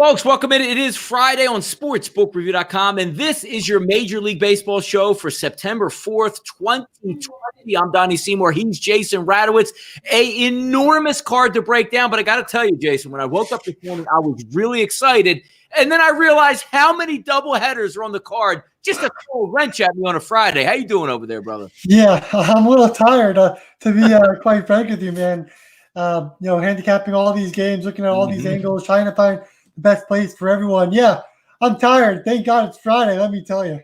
Folks, welcome in. It is Friday on sportsbookreview.com, and this is your Major League Baseball show for September 4th, 2020. I'm Donnie Seymour. He's Jason Radowitz. An enormous card to break down, but I got to tell you, Jason, when I woke up this morning, I was really excited, and then I realized how many double headers are on the card. Just a throw a wrench at me on a Friday. How you doing over there, brother? Yeah, I'm a little tired, to be quite frank with you, man. Handicapping all these games, looking at all these angles, trying to find the best place for everyone. Yeah, I'm tired. Thank God it's Friday, let me tell you.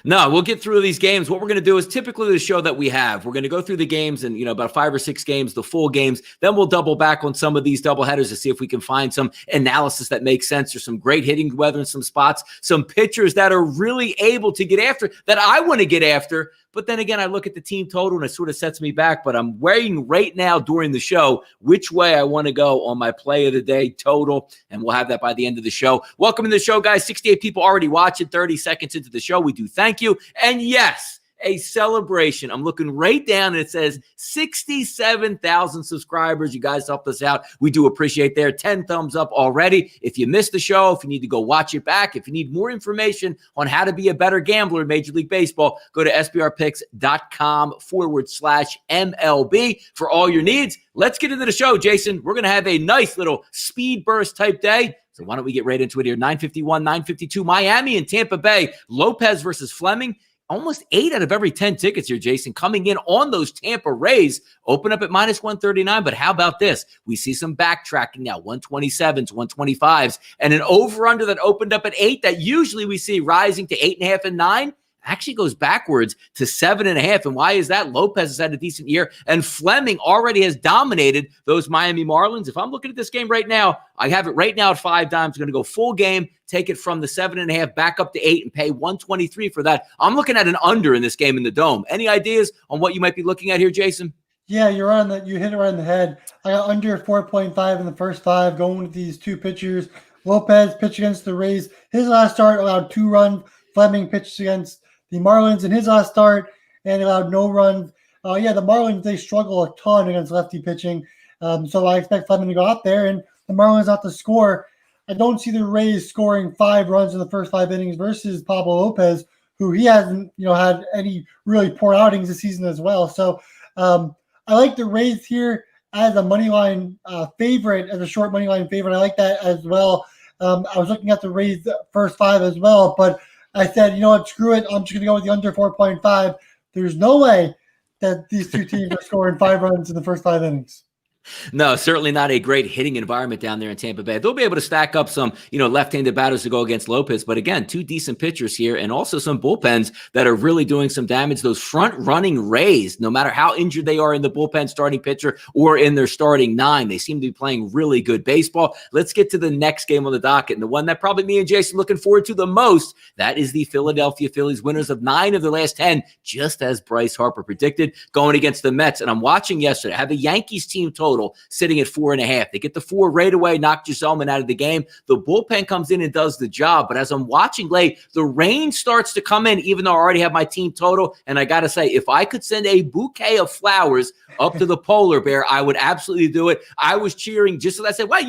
No, we'll get through these games. What we're going to do is typically the show that we have, we're going to go through the games and, about 5 or 6 games, the full games. Then we'll double back on some of these doubleheaders to see if we can find some analysis that makes sense or some great hitting weather in some spots, some pitchers that are really able to get after that I want to get after. But then again, I look at the team total and it sort of sets me back. But I'm weighing right now during the show which way I want to go on my play of the day total. And we'll have that by the end of the show. Welcome to the show, guys. 68 people already watching, 30 seconds into the show. We do thank you. And yes, a celebration. I'm looking right down and it says 67,000 subscribers. You guys helped us out. We do appreciate there. 10 thumbs up already. If you missed the show, if you need to go watch it back, if you need more information on how to be a better gambler in Major League Baseball, go to sbrpicks.com/MLB for all your needs. Let's get into the show, Jason. We're going to have a nice little speed burst type day. So why don't we get right into it here? 9:51, 9:52, Miami and Tampa Bay. Lopez versus Fleming. Almost 8 out of every 10 tickets here, Jason, coming in on those Tampa Rays. Open up at -139, but how about this? We see some backtracking now, 127s, 125s, and an over-under that opened up at 8 that usually we see rising to 8.5 and 9. Actually goes backwards to 7.5. And why is that? Lopez has had a decent year, and Fleming already has dominated those Miami Marlins. If I'm looking at this game right now, I have it right now at 5 dimes. Going to go full game, take it from the 7.5 back up to 8 and pay 123 for that. I'm looking at an under in this game in the Dome. Any ideas on what you might be looking at here, Jason? Yeah, you're on that. You hit it right in the head. I got under 4.5 in the first 5 going with these 2 pitchers. Lopez pitched against the Rays. His last start allowed 2 runs. Fleming pitched against the Marlins in his last start and allowed no runs. The Marlins, they struggle a ton against lefty pitching. So I expect Fleming to go out there and the Marlins not to score. I don't see the Rays scoring 5 runs in the first 5 innings versus Pablo Lopez, who he hasn't, had any really poor outings this season as well. So I like the Rays here as a money line favorite, as a short money line favorite. I like that as well. I was looking at the Rays first 5 as well, but I said, you know what, screw it. I'm just going to go with the under 4.5. There's no way that these 2 teams are scoring 5 runs in the first 5 innings. No, certainly not a great hitting environment down there in Tampa Bay. They'll be able to stack up some, left-handed batters to go against Lopez. But again, 2 decent pitchers here and also some bullpens that are really doing some damage. Those front-running Rays, no matter how injured they are in the bullpen starting pitcher or in their starting 9, they seem to be playing really good baseball. Let's get to the next game on the docket. And the one that probably me and Jason looking forward to the most, that is the Philadelphia Phillies, winners of 9 of the last 10, just as Bryce Harper predicted, going against the Mets. And I'm watching yesterday. I have the Yankees team total sitting at 4.5. They get the 4 right away, knock Gisselman out of the game. The bullpen comes in and does the job. But as I'm watching late, the rain starts to come in, even though I already have my team total. And I got to say, if I could send a bouquet of flowers up to the polar bear, I would absolutely do it. I was cheering just so I said, "Wow,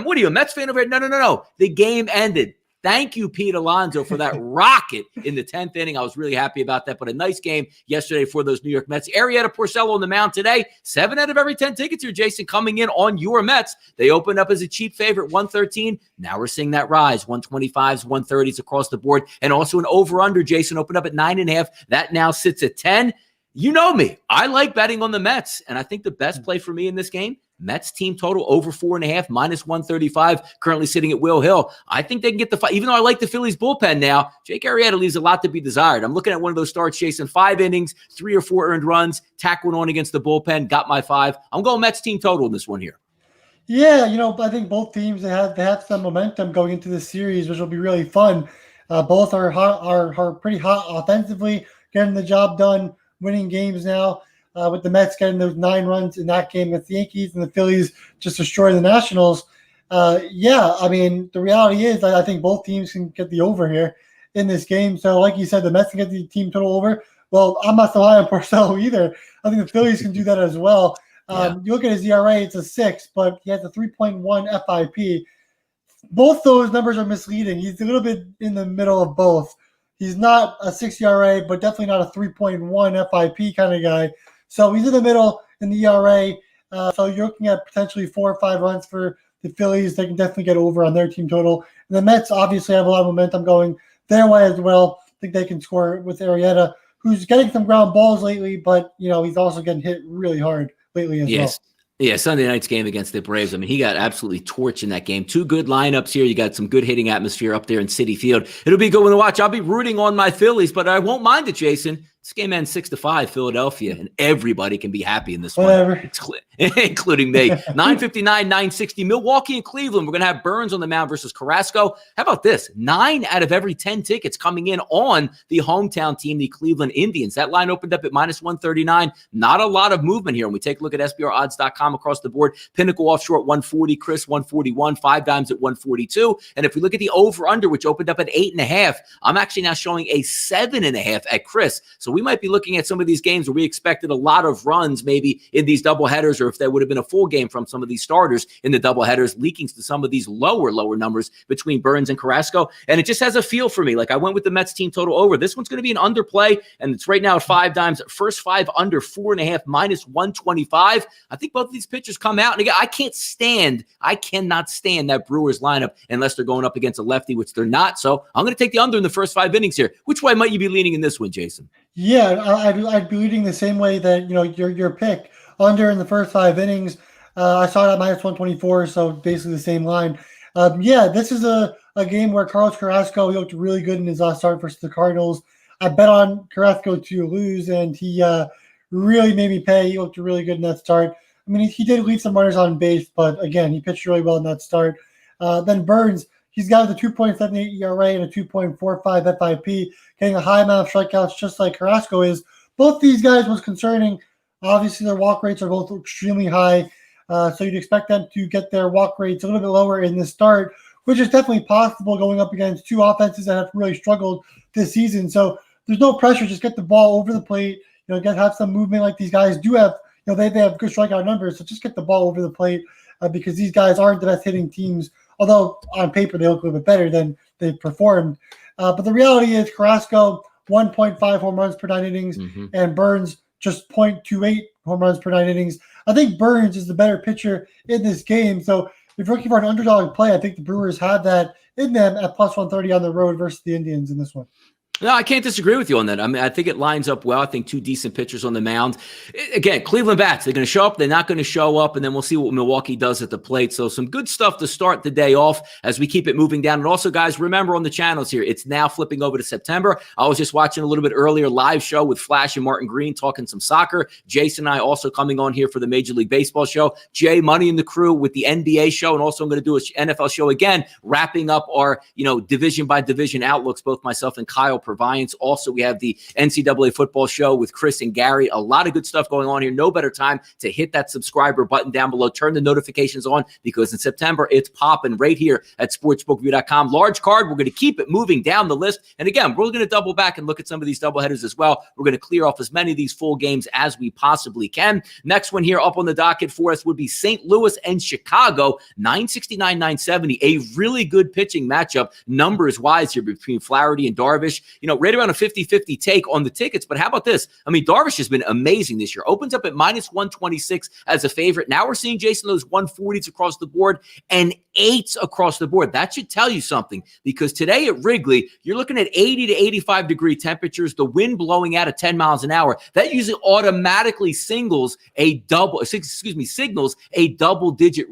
what are you, a Mets fan over here?" No. The game ended. Thank you, Pete Alonso, for that rocket in the 10th inning. I was really happy about that. But a nice game yesterday for those New York Mets. Arrieta Porcello on the mound today. 7 out of every 10 tickets here, Jason, coming in on your Mets. They opened up as a cheap favorite, 113. Now we're seeing that rise, 125s, 130s across the board. And also an over-under, Jason, opened up at 9.5. That now sits at 10. You know me. I like betting on the Mets. And I think the best play for me in this game, Mets team total over 4.5, -135, currently sitting at Will Hill. I think they can get the fight. Even though I like the Phillies bullpen now, Jake Arrieta leaves a lot to be desired. I'm looking at one of those starts, chasing 5 innings, 3 or 4 earned runs, tack one on against the bullpen, got my 5. I'm going Mets team total in this one here. Yeah, I think both teams, they have some momentum going into this series, which will be really fun. Both are pretty hot offensively, getting the job done, winning games now. With the Mets getting those 9 runs in that game against the Yankees and the Phillies just destroying the Nationals. The reality is I think both teams can get the over here in this game. So like you said, the Mets can get the team total over. Well, I'm not so high on Porcello either. I think the Phillies can do that as well. You look at his ERA, it's a 6, but he has a 3.1 FIP. both those numbers are misleading. He's a little bit in the middle of both. He's not a 6 ERA, but definitely not a 3.1 FIP kind of guy. So he's in the middle in the ERA. So you're looking at potentially 4 or 5 runs for the Phillies. They can definitely get over on their team total. And the Mets obviously have a lot of momentum going their way as well. I think they can score with Arrieta, who's getting some ground balls lately, but he's also getting hit really hard lately as well. Yeah, Sunday night's game against the Braves. I mean, he got absolutely torched in that game. 2 good lineups here. You got some good hitting atmosphere up there in Citi Field. It'll be a good one to watch. I'll be rooting on my Phillies, but I won't mind it, Jason. This game ends 6-5, Philadelphia, and everybody can be happy in this one, including me. 959, 960, Milwaukee and Cleveland. We're going to have Burns on the mound versus Carrasco. How about this? 9 out of every 10 tickets coming in on the hometown team, the Cleveland Indians. That line opened up at -139. Not a lot of movement here. When we take a look at SBRodds.com across the board, Pinnacle offshore at 140, Chris 141, 5 dimes at 142. And if we look at the over-under, which opened up at 8.5, I'm actually now showing a 7.5 at Chris. So we might be looking at some of these games where we expected a lot of runs maybe in these doubleheaders, or if there would have been a full game from some of these starters in the doubleheaders, leaking to some of these lower numbers between Burns and Carrasco. And it just has a feel for me. Like I went with the Mets team total over. This one's going to be an underplay, and it's right now at 5 dimes. First 5 under 4.5, -125. I think both of these pitchers come out. And again, I cannot stand that Brewers lineup unless they're going up against a lefty, which they're not. So I'm going to take the under in the first 5 innings here. Which way might you be leaning in this one, Jason? Yeah, I'd be leading the same way that your pick under in the first 5 innings. I saw it at -124, so basically the same line. This is a game where Carlos Carrasco, he looked really good in his last start versus the Cardinals. I bet on Carrasco to lose, and he really made me pay. He looked really good in that start. I mean, he did leave some runners on base, but again, he pitched really well in that start. Then Burns, he's got the 2.78 ERA and a 2.45 FIP, getting a high amount of strikeouts just like Carrasco is. Both these guys was concerning. Obviously, their walk rates are both extremely high, so you'd expect them to get their walk rates a little bit lower in this start, which is definitely possible going up against 2 offenses that have really struggled this season. So there's no pressure. Just get the ball over the plate. Have some movement like these guys do have. They have good strikeout numbers, so just get the ball over the plate because these guys aren't the best hitting teams. Although on paper they look a little bit better than they've performed. But the reality is Carrasco, 1.5 home runs per 9 innings, and Burns just 0.28 home runs per 9 innings. I think Burns is the better pitcher in this game. So if you're looking for an underdog play, I think the Brewers have that in them at +130 on the road versus the Indians in this one. No, I can't disagree with you on that. I mean, I think it lines up well. I think 2 decent pitchers on the mound. Again, Cleveland bats, they're going to show up, they're not going to show up, and then we'll see what Milwaukee does at the plate. So some good stuff to start the day off as we keep it moving down. And also, guys, remember on the channels here, it's now flipping over to September. I was just watching a little bit earlier live show with Flash and Martin Green talking some soccer. Jason and I also coming on here for the Major League Baseball show. Jay, Money and the crew with the NBA show, and also I'm going to do an NFL show again, wrapping up our division by division outlooks, both myself and Kyle Purviance. Also, we have the NCAA football show with Chris and Gary. A lot of good stuff going on here. No better time to hit that subscriber button down below. Turn the notifications on because in September, it's popping right here at sportsbookview.com. Large card. We're going to keep it moving down the list. And again, we're going to double back and look at some of these doubleheaders as well. We're going to clear off as many of these full games as we possibly can. Next one here up on the docket for us would be St. Louis and Chicago, 969, 970. A really good pitching matchup numbers-wise here between Flaherty and Darvish. Right around a 50-50 take on the tickets. But how about this? I mean, Darvish has been amazing this year. Opens up at -126 as a favorite. Now we're seeing, Jason, those 140s across the board and 8s across the board. That should tell you something because today at Wrigley, you're looking at 80 to 85 degree temperatures, the wind blowing out at 10 miles an hour. That usually automatically signals a double-digit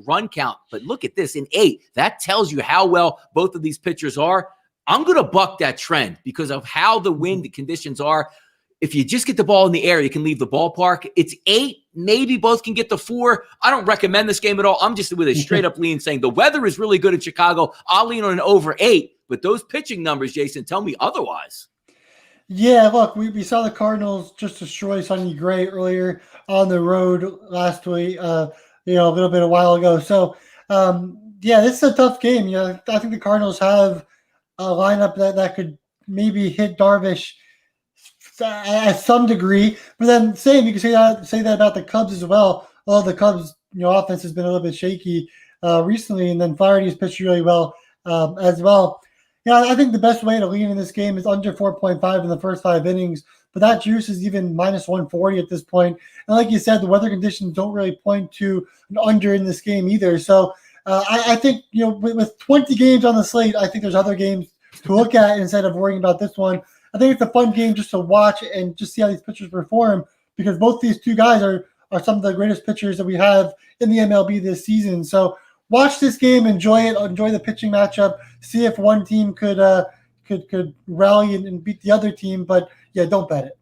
run count. But look at this, in 8. That tells you how well both of these pitchers are. I'm going to buck that trend because of how the wind conditions are. If you just get the ball in the air, you can leave the ballpark. It's 8. Maybe both can get to 4. I don't recommend this game at all. I'm just with a straight up lean saying the weather is really good in Chicago. I'll lean on an over 8. But those pitching numbers, Jason, tell me otherwise. Yeah, look, we saw the Cardinals just destroy Sonny Gray earlier on the road last week, a little bit a while ago. So, this is a tough game. I think the Cardinals have a lineup that could maybe hit Darvish at some degree, but then you can say that about the Cubs as well. Although the Cubs, offense has been a little bit shaky recently, and then Flaherty has pitched really well as well. Yeah, I think the best way to lean in this game is under 4.5 in the first 5 innings, but that juice is even minus 140 at this point. And like you said, the weather conditions don't really point to an under in this game either. So I think, with 20 games on the slate, I think there's other games to look at instead of worrying about this one. I think it's a fun game just to watch and just see how these pitchers perform, because both these two guys are some of the greatest pitchers that we have in the MLB this season. So watch this game, enjoy it, enjoy the pitching matchup, see if one team could rally and beat the other team. But yeah, don't bet it.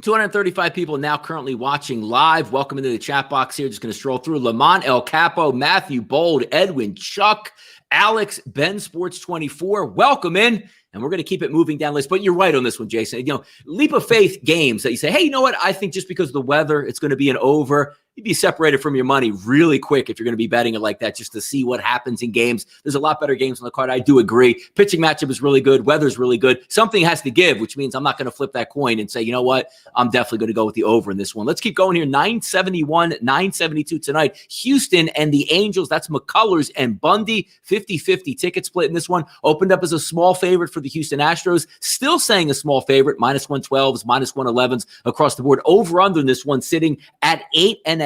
235 people now currently watching live. Welcome into the chat box here. Just going to stroll through. Lamont El Capo, Matthew Bold, Edwin, Chuck, Alex, Ben Sports 24. Welcome in. And we're going to keep it moving down the list. But you're right on this one, Jason. Leap of faith games that you say, hey, you know what? I think just because of the weather, it's going to be an over. You'd be separated from your money really quick if you're going to be betting it like that just to see what happens in games. There's a lot better games on the card. I do agree. Pitching matchup is really good. Weather's really good. Something has to give, which means I'm not going to flip that coin and say, you know what? I'm definitely going to go with the over in this one. Let's keep going here. 971, 972 tonight. Houston and the Angels. That's McCullers and Bundy. 50-50 ticket split in this one. Opened up as a small favorite for the Houston Astros. Still saying a small favorite. Minus 112s, minus 111s across the board. Over under in this one sitting at 8.5.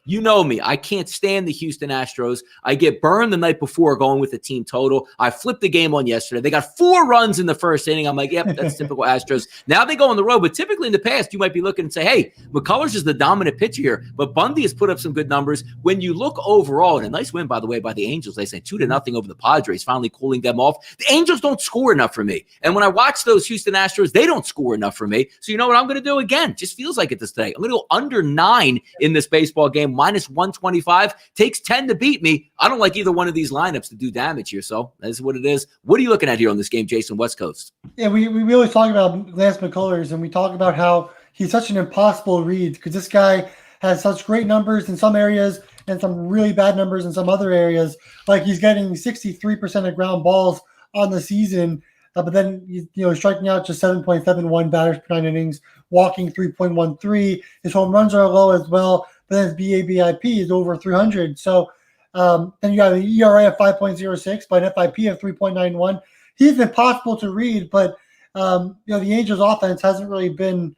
You know me. I can't stand the Houston Astros. I get burned the night before going with the team total. I flipped the game on yesterday. They got 4 runs in the first inning. I'm like, yep, that's typical Astros. Now they go on the road, but typically in the past, you might be looking and say, hey, McCullers is the dominant pitcher here, but Bundy has put up some good numbers. When you look overall, and a nice win, by the way, by the Angels, they say 2-0 over the Padres, finally cooling them off. The Angels don't score enough for me. And when I watch those Houston Astros, they don't score enough for me. So you know what I'm going to do again? Just feels like it this day. I'm going to go under 9 in this baseball game, minus 125. Takes 10 to beat me. I don't like either one of these lineups to do damage here, so that's what it is. What are you looking at here on this game, Jason, West Coast? Yeah, we always talk about Lance McCullers, and we talk about how he's such an impossible read because this guy has such great numbers in some areas and some really bad numbers in some other areas. Like he's getting 63% of ground balls on the season, but then striking out just 7.71 batters per 9 innings, walking 3.13. His home runs are low as well, but then his BABIP is over 300. So then you got an ERA of 5.06, but an FIP of 3.91. He's impossible to read, but the Angels offense hasn't really been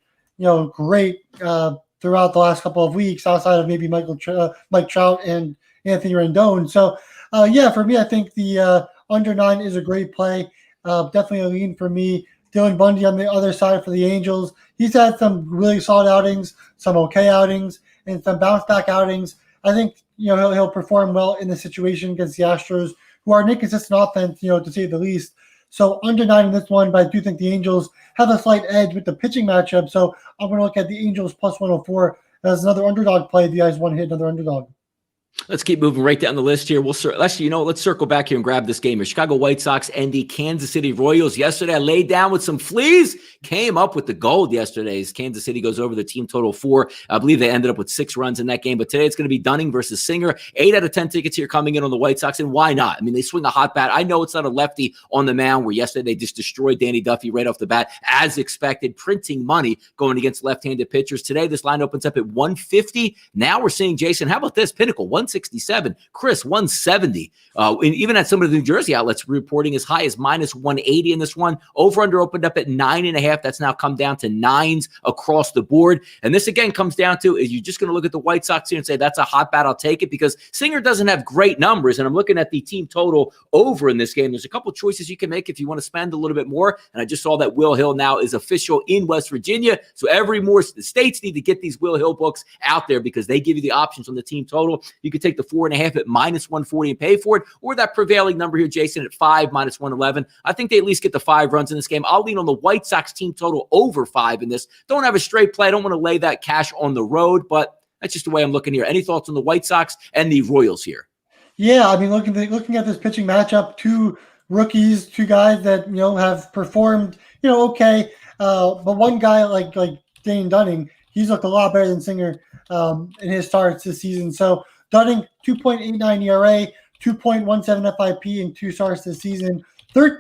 great throughout the last couple of weeks, outside of maybe Mike Trout and Anthony Rendon. So for me, I think the under 9 is a great play. Definitely a lean for me. Dylan Bundy on the other side for the Angels. He's had some really solid outings, some okay outings, and some bounce back outings. I think he'll perform well in the situation against the Astros, who are an inconsistent offense, to say the least. So under 9 in this one, but I do think the Angels have a slight edge with the pitching matchup. So I'm going to look at the Angels plus 104 as another underdog play. If you guys want to hit another underdog. Let's keep moving right down the list here. Let's circle back here and grab this game here. Chicago White Sox and the Kansas City Royals. Yesterday, I laid down with some fleas, came up with the gold yesterday as Kansas City goes over the team total 4. I believe they ended up with 6 runs in that game, but today it's going to be Dunning versus Singer. 8 out of 10 tickets here coming in on the White Sox, and why not? I mean, they swing a hot bat. I know it's not a lefty on the mound, where yesterday they just destroyed Danny Duffy right off the bat, as expected, printing money going against left-handed pitchers. Today, this line opens up at 150. Now we're seeing, Jason, how about this? Pinnacle, 167. Chris, 170. And even at some of the New Jersey outlets reporting as high as minus 180 in this one. Over-under opened up at 9.5. That's now come down to 9s across the board. And this, again, comes down to, is you're just going to look at the White Sox here and say, that's a hot bat, I'll take it, because Singer doesn't have great numbers. And I'm looking at the team total over in this game. There's a couple choices you can make if you want to spend a little bit more. And I just saw that Will Hill now is official in West Virginia. So the states need to get these Will Hill books out there, because they give you the options on the team total. You could take the 4.5 at minus 140 and pay for it, or that prevailing number here, Jason, at 5 minus 111. I think they at least get the 5 runs in this game. I'll lean on the White Sox team total over 5 in this. Don't have a straight play. I don't want to lay that cash on the road, but that's just the way I'm looking here. Any thoughts on the White Sox and the Royals here? Yeah, I mean, looking at this pitching matchup, 2 rookies, 2 guys that have performed okay, but one guy like Dane Dunning, he's looked a lot better than Singer in his starts this season. So Dunning, 2.89 ERA, 2.17 FIP in 2 starts this season.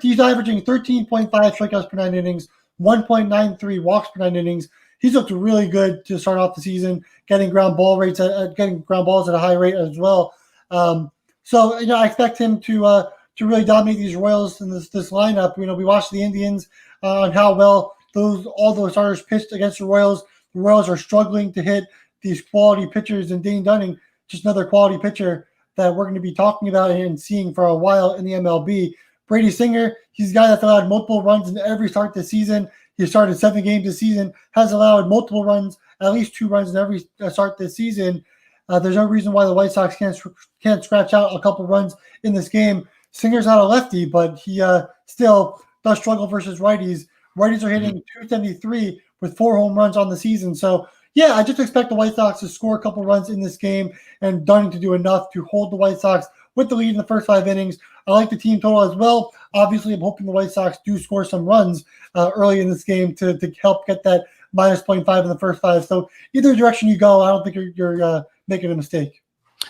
He's averaging 13.5 strikeouts per 9 innings, 1.93 walks per 9 innings. He's looked really good to start off the season, getting ground balls at a high rate as well. So I expect him to to really dominate these Royals in this lineup. We watched the Indians on how well all those starters pitched against the Royals. The Royals are struggling to hit these quality pitchers, and Dane Dunning, just another quality pitcher that we're going to be talking about and seeing for a while in the MLB. Brady Singer, he's a guy that's allowed multiple runs in every start this season. He started 7 games this season, has allowed multiple runs, at least 2 runs in every start this season. There's no reason why the White Sox can't scratch out a couple runs in this game. Singer's not a lefty, but he still does struggle versus righties. Righties are hitting 273 with 4 home runs on the season. So, yeah, I just expect the White Sox to score a couple runs in this game and Dunning to do enough to hold the White Sox with the lead in the first 5 innings. I like the team total as well. Obviously, I'm hoping the White Sox do score some runs early in this game to help get that minus 0.5 in the first 5. So either direction you go, I don't think you're making a mistake.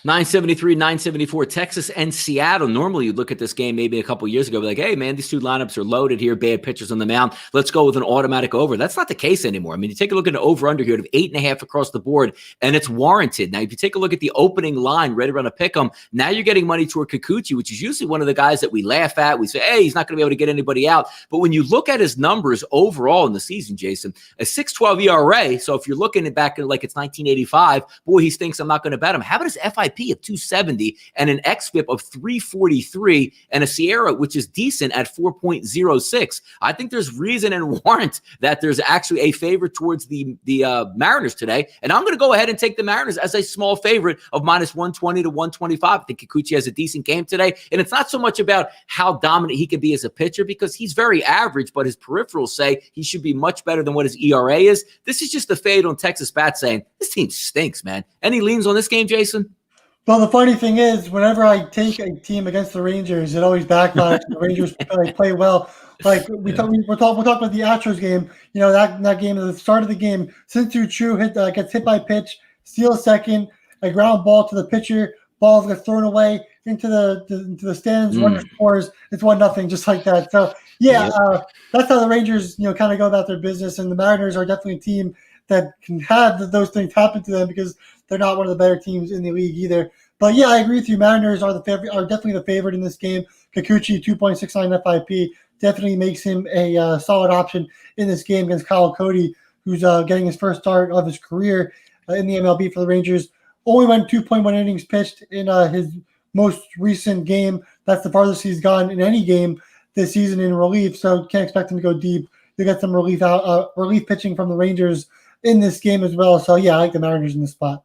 973, 974, Texas and Seattle. Normally you'd look at this game maybe a couple years ago, be like, hey, man, these 2 lineups are loaded here, bad pitchers on the mound. Let's go with an automatic over. That's not the case anymore. I mean, you take a look at an over-under here of 8.5 across the board, and it's warranted. Now, if you take a look at the opening line right around a pick'em, now you're getting money toward Kikuchi, which is usually one of the guys that we laugh at. We say, hey, he's not going to be able to get anybody out. But when you look at his numbers overall in the season, Jason, a 6.12 ERA, so if you're looking at back like it's 1985, boy, he stinks, I'm not going to bet him. How about his FIP of 270 and an XFIP of 343 and a Sierra, which is decent at 4.06. I think there's reason and warrant that there's actually a favorite towards the Mariners today. And I'm going to go ahead and take the Mariners as a small favorite of minus 120 to 125. I think Kikuchi has a decent game today. And it's not so much about how dominant he can be as a pitcher because he's very average, but his peripherals say he should be much better than what his ERA is. This is just a fade on Texas bats saying, this team stinks, man. Any leans on this game, Jason? Well, the funny thing is, whenever I take a team against the Rangers, it always backfires. The Rangers play well. Like we're talking about the Astros game. That game at the start of the game, Shin-Soo Choo gets hit by pitch, steals second, a ground ball to the pitcher, ball gets thrown away into the stands. Runner scores. It's 1-0, just like that. So that's how the Rangers kind of go about their business, and the Mariners are definitely a team that can have those things happen to them because they're not one of the better teams in the league either. But yeah, I agree with you. Mariners are definitely the favorite in this game. Kikuchi, 2.69 FIP, definitely makes him a solid option in this game against Kyle Cody, who's getting his first start of his career in the MLB for the Rangers. Only went 2.1 innings pitched in his most recent game. That's the farthest he's gone in any game this season in relief, so can't expect him to go deep. You get some relief pitching from the Rangers in this game as well. So yeah, I like the Mariners in this spot.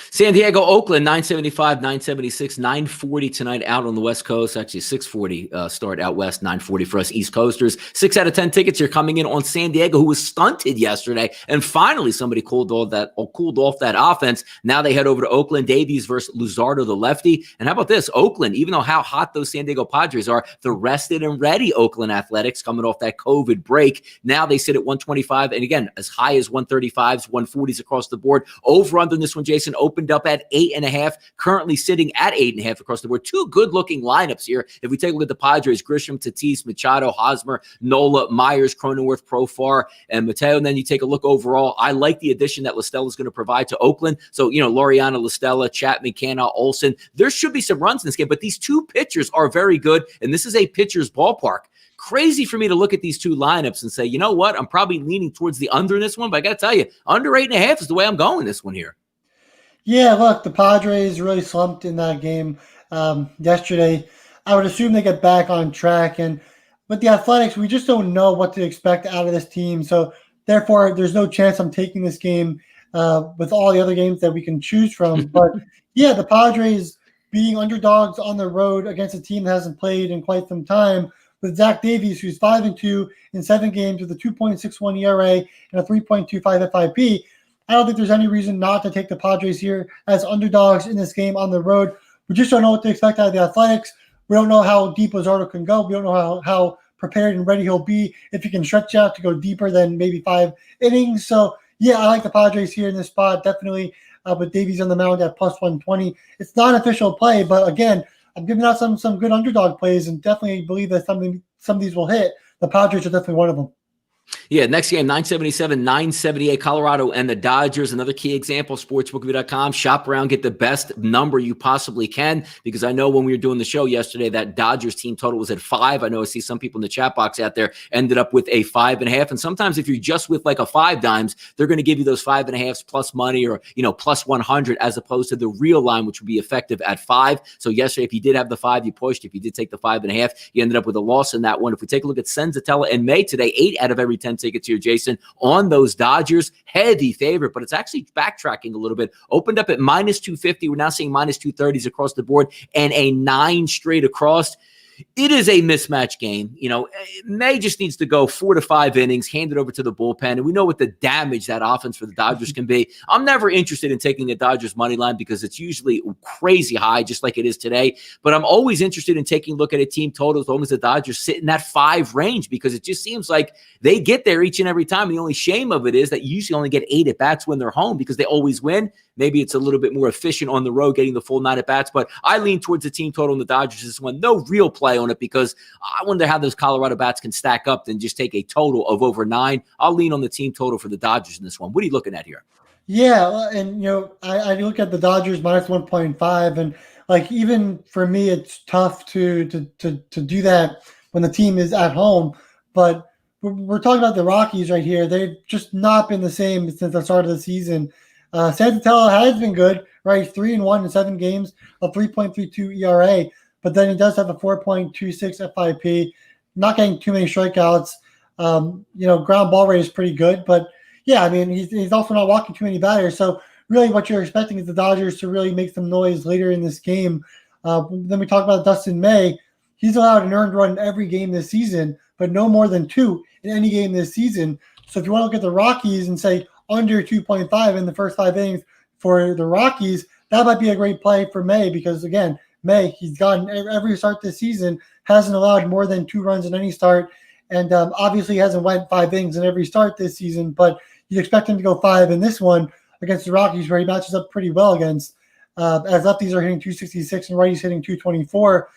San Diego, Oakland, 975, 976, 940 tonight out on the West Coast. Actually, 640 start out west, 940 for us East Coasters. 6 out of 10 tickets are coming in on San Diego, who was stunted yesterday. And finally, somebody cooled off that offense. Now they head over to Oakland. Davies versus Luzardo, the lefty. And how about this? Oakland, even though how hot those San Diego Padres are, the rested and ready Oakland Athletics coming off that COVID break. Now they sit at 125. And again, as high as 135s, 140s across the board. Over under this one, Jason, opened up at 8.5, currently sitting at 8.5 across the board. 2 good-looking lineups here. If we take a look at the Padres, Grisham, Tatis, Machado, Hosmer, Nola, Myers, Cronenworth, Profar, and Mateo. And then you take a look overall. I like the addition that Listella is going to provide to Oakland. So, Laureano, Listella, Chapman, Canna, Olsen. There should be some runs in this game, but these 2 pitchers are very good, and this is a pitcher's ballpark. Crazy for me to look at these 2 lineups and say, you know what? I'm probably leaning towards the under in this one, but I got to tell you, under 8.5 is the way I'm going this one here. Yeah, look, the Padres really slumped in that game yesterday. I would assume they get back on track. And with the Athletics, we just don't know what to expect out of this team. So, therefore, there's no chance I'm taking this game with all the other games that we can choose from. But, yeah, the Padres being underdogs on the road against a team that hasn't played in quite some time with Zach Davies, who's 5-2 in 7 games with a 2.61 ERA and a 3.25 FIP. I don't think there's any reason not to take the Padres here as underdogs in this game on the road. We just don't know what to expect out of the Athletics. We don't know how deep Luzardo can go. We don't know how prepared and ready he'll be if he can stretch out to go deeper than maybe 5 innings. So, yeah, I like the Padres here in this spot, definitely with Davies on the mound at plus 120. It's not an official play, but, again, I'm giving out some good underdog plays and definitely believe that some of these will hit. The Padres are definitely one of them. Yeah, next game, 977, 978, Colorado and the Dodgers. Another key example, sportsbook.com. Shop around, get the best number you possibly can, because I know when we were doing the show yesterday, that Dodgers team total was at 5. I know I see some people in the chat box out there ended up with a 5.5. And sometimes if you're just with like a 5 dimes, they're going to give you those 5.5s plus money, or, plus 100, as opposed to the real line, which would be effective at 5. So yesterday, if you did have the 5, you pushed. If you did take the 5.5, you ended up with a loss in that one. If we take a look at Senzatella and May today, 8 out of every 10 tickets here, Jason, on those Dodgers. Heavy favorite, but it's actually backtracking a little bit. Opened up at minus 250. We're now seeing minus 230s across the board, and a 9 straight across. It is a mismatch game. May just needs to go 4 to 5 innings, hand it over to the bullpen. And we know what the damage that offense for the Dodgers can be. I'm never interested in taking the Dodgers money line because it's usually crazy high, just like it is today. But I'm always interested in taking a look at a team total as long as the Dodgers sit in that 5 range, because it just seems like they get there each and every time. The only shame of it is that you usually only get 8 at-bats when they're home because they always win. Maybe it's a little bit more efficient on the road, getting the full 9 at-bats. But I lean towards the team total in the Dodgers this one. No real play on it, because I wonder how those Colorado bats can stack up than just take a total of over 9. I'll lean on the team total for the Dodgers in this one. What are you looking at here? Yeah, and I look at the Dodgers minus 1.5, and like, even for me, it's tough to do that when the team is at home. But we're talking about the Rockies right here. They've just not been the same since the start of the season. Santella has been good, right? 3-1 in 7 games, a 3.32 ERA, but then he does have a 4.26 FIP, not getting too many strikeouts. Ground ball rate is pretty good, but yeah, I mean, he's also not walking too many batters. So really what you're expecting is the Dodgers to really make some noise later in this game. Then we talk about Dustin May. He's allowed an earned run in every game this season, but no more than 2 in any game this season. So if you want to look at the Rockies and say under 2.5 in the first 5 innings for the Rockies, that might be a great play for May, because again, May, he's gotten every start this season, hasn't allowed more than 2 runs in any start, and obviously hasn't went 5 innings in every start this season, but you expect him to go 5 in this one against the Rockies, where he matches up pretty well against, as lefties are hitting 266 and righties hitting 224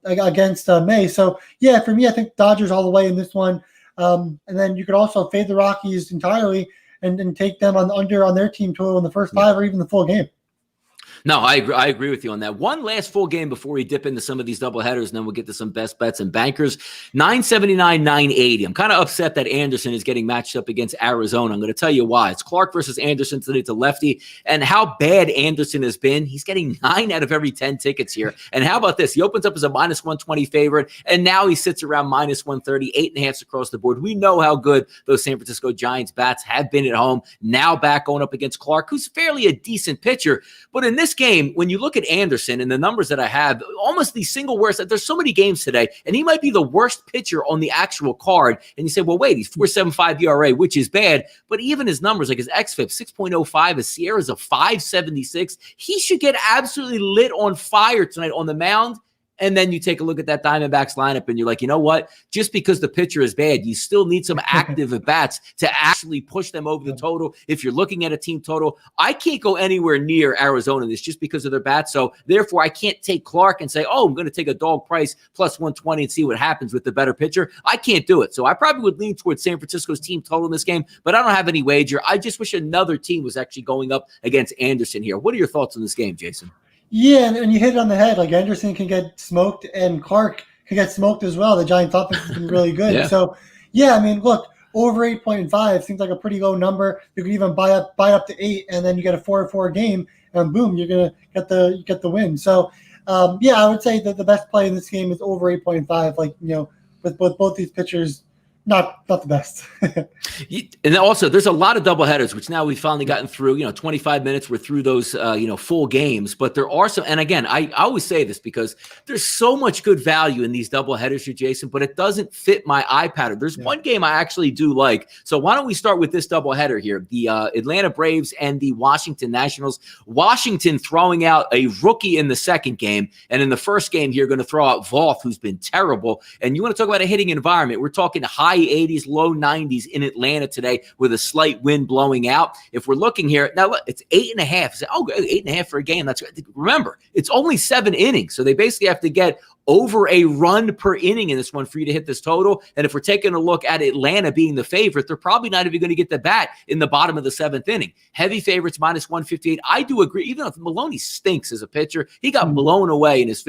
against May. So yeah, for me, I think Dodgers all the way in this one. And then you could also fade the Rockies entirely and take them on under on their team total in the first 5 or even the full game. No, I agree with you on that. One last full game before we dip into some of these double headers, and then we'll get to some best bets and bankers. 979, 980. I'm kind of upset that Anderson is getting matched up against Arizona. I'm going to tell you why. It's Clark versus Anderson today to lefty, and how bad Anderson has been. He's getting 9 out of every 10 tickets here. And how about this? He opens up as a minus 120 favorite, and now he sits around minus 130, 8.5 across the board. We know how good those San Francisco Giants bats have been at home. Now back going up against Clark, who's fairly a decent pitcher. But in this game, when you look at Anderson and the numbers that I have, almost the single worst, there's so many games today, and he might be the worst pitcher on the actual card. And you say, well, wait, he's 4.75 ERA, which is bad. But even his numbers, like his xFIP, 6.05, his Sierra's a 5.76. He should get absolutely lit on fire tonight on the mound. And then you take a look at that Diamondbacks lineup and you're like, you know what? Just because the pitcher is bad, you still need some active at-bats to actually push them over the total. If you're looking at a team total, I can't go anywhere near Arizona this just because of their bats. So therefore, I can't take Clark and say, oh, I'm going to take a dog price plus 120 and see what happens with the better pitcher. I can't do it. So I probably would lean towards San Francisco's team total in this game, but I don't have any wager. I just wish another team was actually going up against Anderson here. What are your thoughts on this game, Jason? Yeah, and you hit it on the head. Like, Anderson can get smoked, and Clark can get smoked as well. The Giants' offense has been really good. Yeah. So, yeah, I mean, look, over 8.5 seems like a pretty low number. You can even buy up to 8, and then you get a 4-4 game, and boom, you're gonna get the win. So, yeah, I would say that the best play in this game is over 8.5. Like, with both these pitchers, not the best. And also, there's a lot of doubleheaders, which now we've finally gotten through. 25 minutes, we're through those, full games. But there are some, and again, I always say this because there's so much good value in these doubleheaders here, Jason, but it doesn't fit my eye pattern. There's one game I actually do like. So why don't we start with this doubleheader here? The Atlanta Braves and the Washington Nationals. Washington throwing out a rookie in the second game. And in the first game here, going to throw out Voth, who's been terrible. And you want to talk about a hitting environment. We're talking high 80s, low 90s in Atlanta today with a slight wind blowing out. If we're looking here, now look, it's 8.5. Say, 8.5 for a game. That's remember, it's only 7 innings. So they basically have to get over a run per inning in this one for you to hit this total. And if we're taking a look at Atlanta being the favorite, they're probably not even going to get the bat in the bottom of the seventh inning. Heavy favorites minus 158. I do agree, even if Maloney stinks as a pitcher, he got blown away in this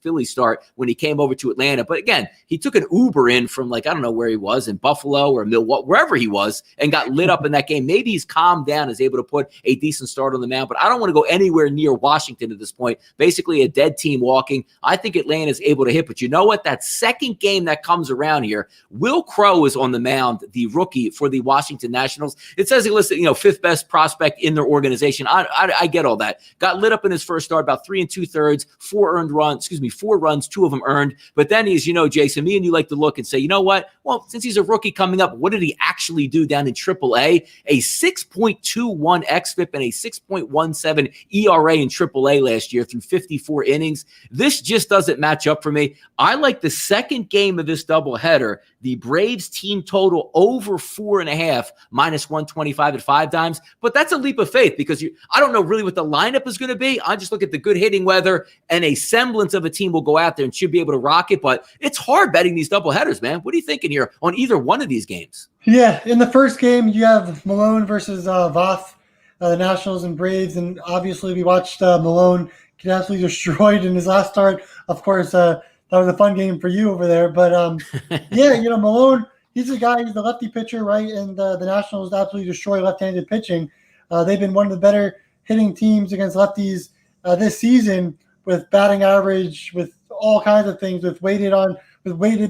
Philly start when he came over to Atlanta. But again, he took an Uber in from I don't know where he was, in Buffalo or Milwaukee, wherever he was, and got lit up in that game. Maybe he's calmed down, is able to put a decent start on the mound, but I don't want to go anywhere near Washington at this point. Basically a dead team walking. I think Atlanta is able to hit, but you know what? That second game that comes around here, Will Crowe is on the mound, the rookie for the Washington Nationals. It says he listed, fifth best prospect in their organization. I get all that. Got lit up in his first start, about 3 2/3, 4 runs, 2 of them earned. But then he's, Jason, me and you like to look and say, you know what? Well, since he's a rookie coming up, what did he actually do down in AAA? A 6.21 xFIP and a 6.17 ERA in AAA last year through 54 innings. This just doesn't match up for me. I like the second game of this doubleheader, the Braves team total over 4.5, minus 125 at 5 times. But that's a leap of faith because I don't know really what the lineup is going to be. I just look at the good hitting weather and a semblance of a team will go out there and should be able to rock it. But it's hard betting these doubleheaders, man. What are you thinking here on either one of these games? Yeah, in the first game, you have Malone versus Voth, the Nationals and Braves. And obviously, we watched Malone get absolutely destroyed in his last start. Of course, that was a fun game for you over there. But, Malone, he's a guy, he's the lefty pitcher, right? And the Nationals absolutely destroy left-handed pitching. They've been one of the better hitting teams against lefties this season with batting average, with all kinds of things, with weighted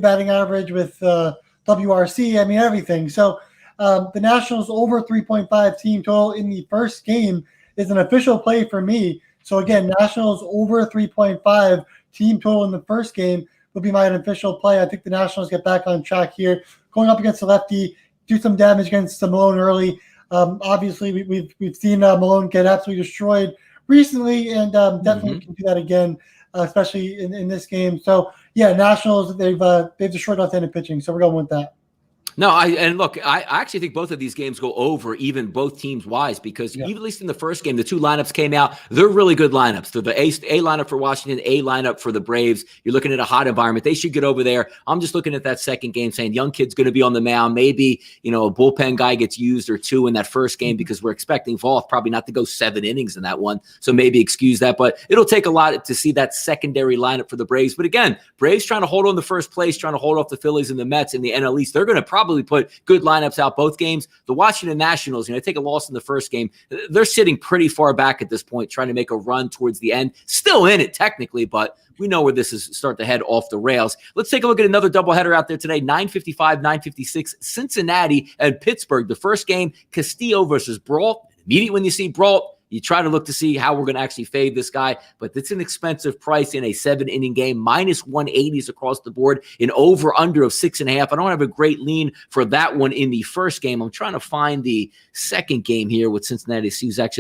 batting average, with WRC, everything. So the Nationals over 3.5 team total in the first game is an official play for me. So again, Nationals over 3.5 team total in the first game will be my official play. I think the Nationals get back on track here, going up against the lefty, do some damage against Malone early. Obviously, we've seen Malone get absolutely destroyed recently, and definitely can do that again, especially in this game. So yeah, Nationals, they've destroyed left-handed pitching, so we're going with that. No, I actually think both of these games go over, even both teams wise, because even at least in the first game, the two lineups came out. They're really good lineups. They're the A lineup for Washington, A lineup for the Braves. You're looking at a hot environment. They should get over there. I'm just looking at that second game saying young kid's going to be on the mound. Maybe, a bullpen guy gets used or 2 in that first game because we're expecting Voth probably not to go 7 innings in that one. So maybe excuse that, but it'll take a lot to see that secondary lineup for the Braves. But again, Braves trying to hold on to first place, trying to hold off the Phillies and the Mets in the NL East. They're going to probably put good lineups out both games. The Washington Nationals, take a loss in the first game. They're sitting pretty far back at this point, trying to make a run towards the end. Still in it technically, but we know where this is start to head off the rails. Let's take a look at another doubleheader out there today. 9:55, 9:56, Cincinnati and Pittsburgh. The first game, Castillo versus Brault. Immediately when you see Brault, you try to look to see how we're going to actually fade this guy, but it's an expensive price in a 7-inning game. Minus 180s across the board, an over-under of 6.5. I don't have a great lean for that one in the first game. I'm trying to find the second game here with Cincinnati.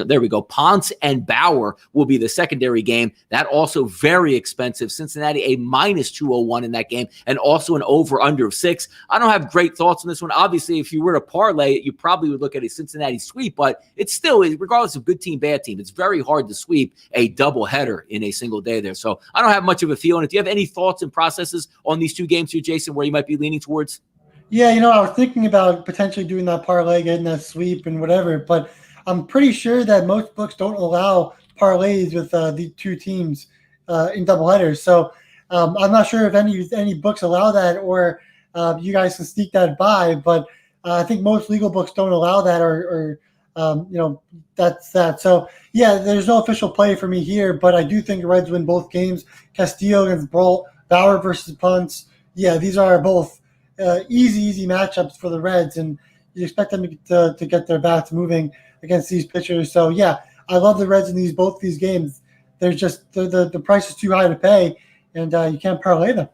There we go. Ponce and Bauer will be the secondary game. That also very expensive. Cincinnati, a minus 201 in that game, and also an over-under of 6. I don't have great thoughts on this one. Obviously, if you were to parlay it, you probably would look at a Cincinnati sweep, but it's still, regardless of good team, bad team, it's very hard to sweep a doubleheader in a single day there. So I don't have much of a feel on it. Do you have any thoughts and processes on these two games here, Jason, where you might be leaning towards? Yeah, I was thinking about potentially doing that parlay, getting that sweep and whatever, but I'm pretty sure that most books don't allow parlays with the two teams in doubleheaders. So I'm not sure if any books allow that, or you guys can sneak that by, but I think most legal books don't allow that, or that's that. So yeah, there's no official play for me here, but I do think the Reds win both games. Castillo against Brault, Bauer versus Ponce. Yeah, these are both easy matchups for the Reds, and you expect them to get their bats moving against these pitchers. So yeah, I love the Reds in both these games. There's just the price is too high to pay, and you can't parlay them.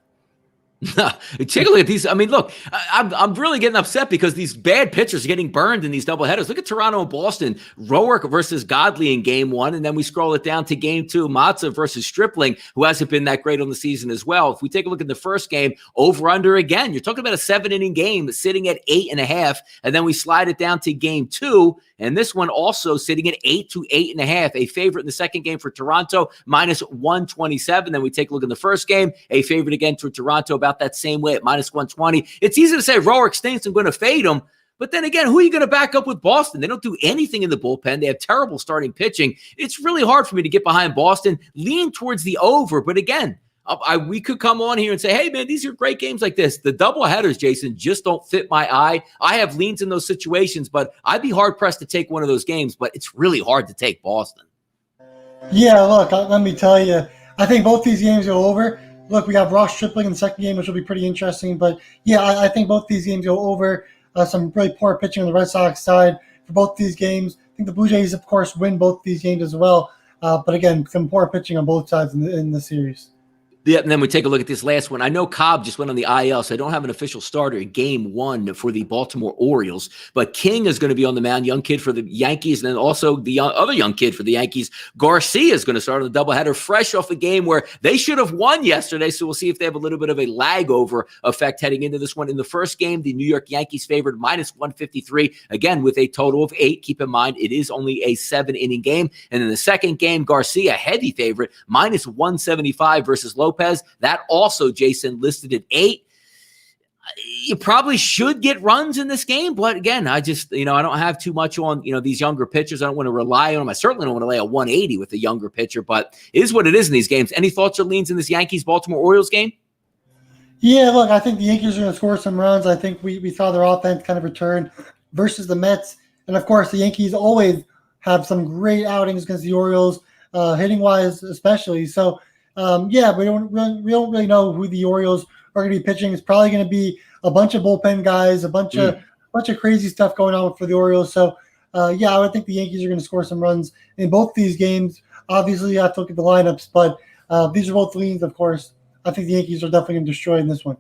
Take a look at these. I mean, look, I'm really getting upset because these bad pitchers are getting burned in these doubleheaders. Look at Toronto and Boston. Roark versus Godley in game one, and then we scroll it down to game two. Matza versus Stripling, who hasn't been that great on the season as well. If we take a look at the first game, over-under again, you're talking about a 7-inning game sitting at 8.5, and then we slide it down to game two, and this one also sitting at 8 to 8.5. A favorite in the second game for Toronto, minus 127. Then we take a look in the first game, a favorite again for Toronto about that same way at minus 120. It's easy to say Roark stinks, I'm going to fade him. But then again, who are you going to back up with Boston? They don't do anything in the bullpen. They have terrible starting pitching. It's really hard for me to get behind Boston. Lean towards the over. But again, we could come on here and say, hey, man, these are great games like this. The doubleheaders, Jason, just don't fit my eye. I have leans in those situations, but I'd be hard-pressed to take one of those games. But it's really hard to take Boston. Yeah, look, let me tell you, I think both these games go over. Look, we have Ross Stripling in the second game, which will be pretty interesting. But, yeah, I think both these games go over. Some really poor pitching on the Red Sox side for both these games. I think the Blue Jays, of course, win both these games as well. But, again, some poor pitching on both sides in the series. Yeah, and then we take a look at this last one. I know Cobb just went on the IL, so I don't have an official starter in game one for the Baltimore Orioles. But King is going to be on the mound, young kid for the Yankees, and then also the other young kid for the Yankees, Garcia, is going to start on the doubleheader, fresh off a game where they should have won yesterday. So we'll see if they have a little bit of a lag over effect heading into this one. In the first game, the New York Yankees favored minus 153, again with a total of 8. Keep in mind, it is only a 7-inning game. And in the second game, Garcia, heavy favorite, minus 175 versus Lopez. That also, Jason, listed at 8. You probably should get runs in this game, but again, I just, I don't have too much on, these younger pitchers. I don't want to rely on them. I certainly don't want to lay a 180 with a younger pitcher, but it is what it is in these games. Any thoughts or leans in this Yankees-Baltimore Orioles game? Yeah, look, I think the Yankees are going to score some runs. I think we saw their offense kind of return versus the Mets. And, of course, the Yankees always have some great outings against the Orioles, hitting-wise especially. So, yeah, we don't really know who the Orioles are going to be pitching. It's probably going to be a bunch of bullpen guys, a bunch of crazy stuff going on for the Orioles. So, yeah, I would think the Yankees are going to score some runs in both these games. Obviously, you have to look at the lineups, but these are both leans, of course. I think the Yankees are definitely going to destroy in this one.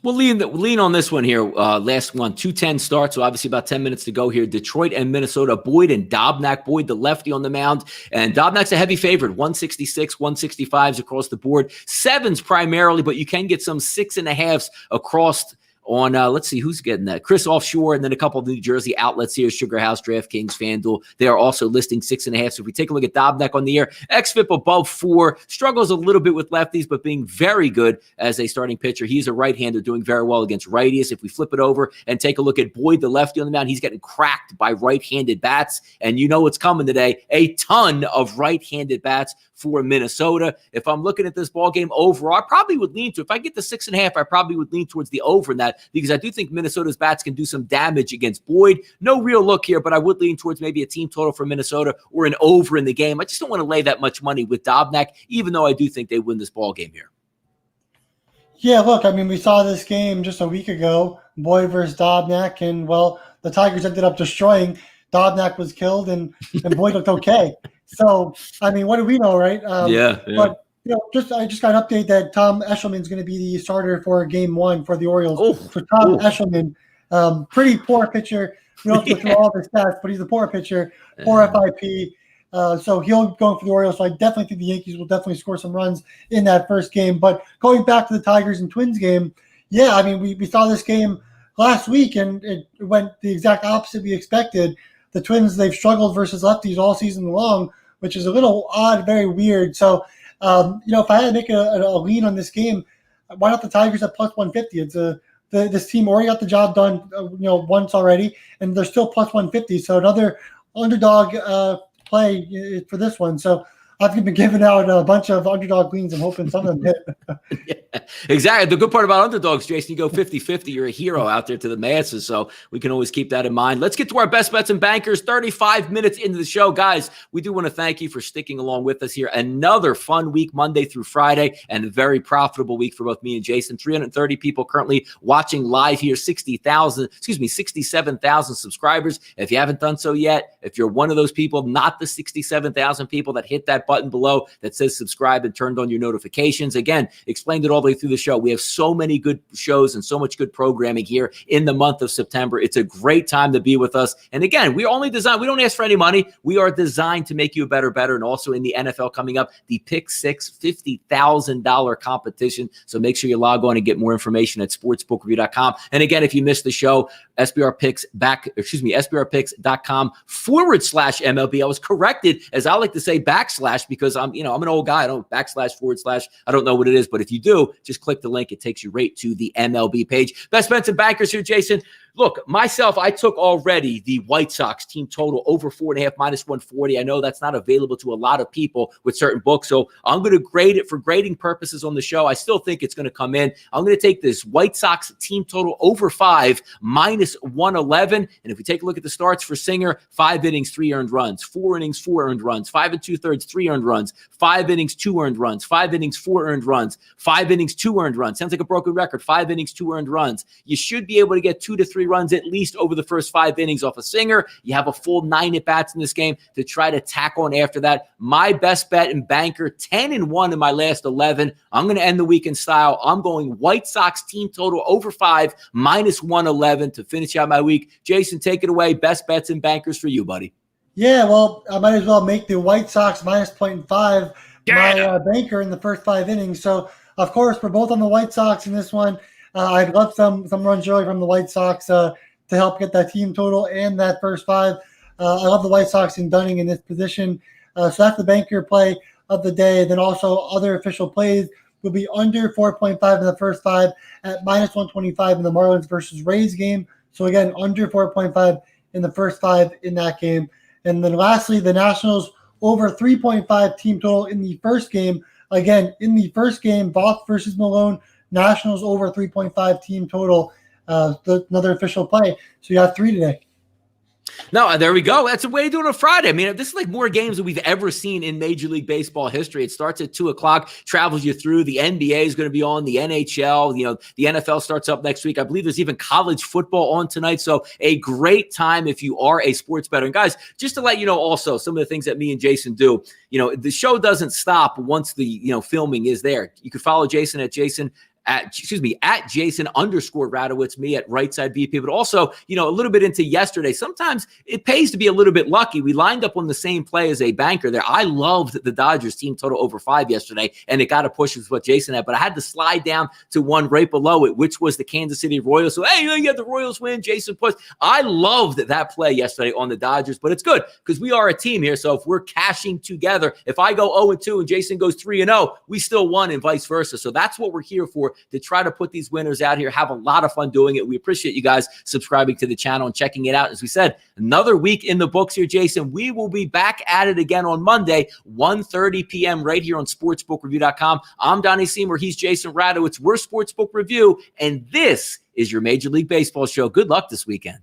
We'll lean on this one here. Last one, 2:10 start, so obviously about 10 minutes to go here. Detroit and Minnesota. Boyd and Dobnak. Boyd, the lefty on the mound. And Dobnak's a heavy favorite, 166, 165s across the board. 7s primarily, but you can get some 6.5s across on, let's see, who's getting that? Chris Offshore, and then a couple of New Jersey outlets here, Sugar House, DraftKings, FanDuel. They are also listing 6.5. So if we take a look at Dobnak on the air, xFIP above 4, struggles a little bit with lefties, but being very good as a starting pitcher. He's a right-hander doing very well against righties. If we flip it over and take a look at Boyd, the lefty on the mound, he's getting cracked by right-handed bats. And you know what's coming today, a ton of right-handed bats for Minnesota. If I'm looking at this ball game overall, I probably would lean to, if I get the 6.5, I probably would lean towards the over in that, because I do think Minnesota's bats can do some damage against Boyd. No real look here, but I would lean towards maybe a team total for Minnesota or an over in the game. I just don't want to lay that much money with Dobnak, even though I do think they win this ball game here. Yeah, look, I mean, we saw this game just a week ago, Boyd versus Dobnak, and, well, the Tigers ended up destroying. Dobnak was killed, and Boyd looked okay. So, I mean, what do we know, right? Yeah. But, I just got an update that Tom Eshelman is going to be the starter for game one for the Orioles. So Tom Eshelman, pretty poor pitcher. We don't have to go through all of his stats, but he's a poor pitcher, poor FIP. So he'll go for the Orioles. So I definitely think the Yankees will definitely score some runs in that first game. But going back to the Tigers and Twins game, yeah, I mean, we saw this game last week, and it went the exact opposite we expected. The Twins, they've struggled versus lefties all season long, which is a little odd, very weird. So, if I had to make a lean on this game, why not the Tigers at plus 150? It's this team already got the job done, once already, and they're still plus 150. So another underdog play for this one. So I've been giving out a bunch of underdog leans and hoping some of them hit. Yeah, exactly. The good part about underdogs, Jason, you go 50-50. You're a hero out there to the masses, so we can always keep that in mind. Let's get to our best bets and bankers. 35 minutes into the show. Guys, we do want to thank you for sticking along with us here. Another fun week, Monday through Friday, and a very profitable week for both me and Jason. 330 people currently watching live here, 67,000 subscribers. If you haven't done so yet, if you're one of those people, not the 67,000 people that hit that that button below that says subscribe and turned on your notifications. Again, explained it all the way through the show. We have so many good shows and so much good programming here in the month of September. It's a great time to be with us. And again, we don't ask for any money. We are designed to make you a better. And also in the NFL coming up, the Pick Six $50,000 competition. So make sure you log on and get more information at sportsbookreview.com. And again, if you missed the show, SBRpicks.com/MLB. I was corrected, as I like to say, backslash, because I'm an old guy. I don't // I don't know what it is, but if you do, just click the link. It takes you right to the MLB page. Best bets and bankers here, Jason. Look, myself, I took already the White Sox team total over 4.5 -140. I know that's not available to a lot of people with certain books, so I'm going to grade it for grading purposes on the show. I still think it's going to come in. I'm going to take this White Sox team total over 5 -111. And if we take a look at the starts for Singer, 5 innings, 3 earned runs, 4 innings, 4 earned runs, 5 2/3, 3 earned runs, 5 innings, 2 earned runs, 5 innings, 4 earned runs, 5 innings, 2 earned runs. Sounds like a broken record. 5 innings, 2 earned runs. You should be able to get 2 to 3 runs at least over the first 5 innings off a Singer. You have a full 9 at-bats in this game to try to tack on after that. My best bet in banker, 10-1 in my last 11. I'm going to end the week in style. I'm going White Sox team total over 5 -111 to finish out my week. Jason, take it away. Best bets and bankers for you, buddy. Yeah, well, I might as well make the White Sox -0.5 my banker in the first 5 innings. So, of course, we're both on the White Sox in this one. I'd love some runs early from the White Sox to help get that team total and that first 5. I love the White Sox and Dunning in this position. So that's the banker play of the day. Then also other official plays will be under 4.5 in the first 5 at -125 in the Marlins versus Rays game. So again, under 4.5 in the first 5 in that game. And then lastly, the Nationals over 3.5 team total in the first game. Again, in the first game, Voth versus Malone, Nationals over 3.5 team total. Another official play. So you have 3 today. No, there we go. That's a way to do it on Friday. I mean, this is like more games than we've ever seen in Major League Baseball history. It starts at 2 o'clock, travels you through. The NBA is going to be on, the NHL. The NFL starts up next week. I believe there's even college football on tonight. So a great time if you are a sports bettor. And guys, just to let you know also some of the things that me and Jason do, the show doesn't stop once the, filming is there. You can follow Jason at Jason @Jason_Radowitz, me at RightSide VP, but also, a little bit into yesterday. Sometimes it pays to be a little bit lucky. We lined up on the same play as a banker there. I loved the Dodgers team total over 5 yesterday, and it got a push with what Jason had, but I had to slide down to one right below it, which was the Kansas City Royals. So, hey, you had the Royals win, Jason push. I loved that play yesterday on the Dodgers, but it's good because we are a team here. So if we're cashing together, if I go 0-2 and Jason goes 3-0, we still won and vice versa. So that's what we're here for, to try to put these winners out here, have a lot of fun doing it. We appreciate you guys subscribing to the channel and checking it out. As we said, another week in the books here, Jason. We will be back at it again on Monday, 1:30 p.m. right here on sportsbookreview.com. I'm Donnie Seymour. He's Jason Radowitz. We're Sportsbook Review, and this is your Major League Baseball show. Good luck this weekend.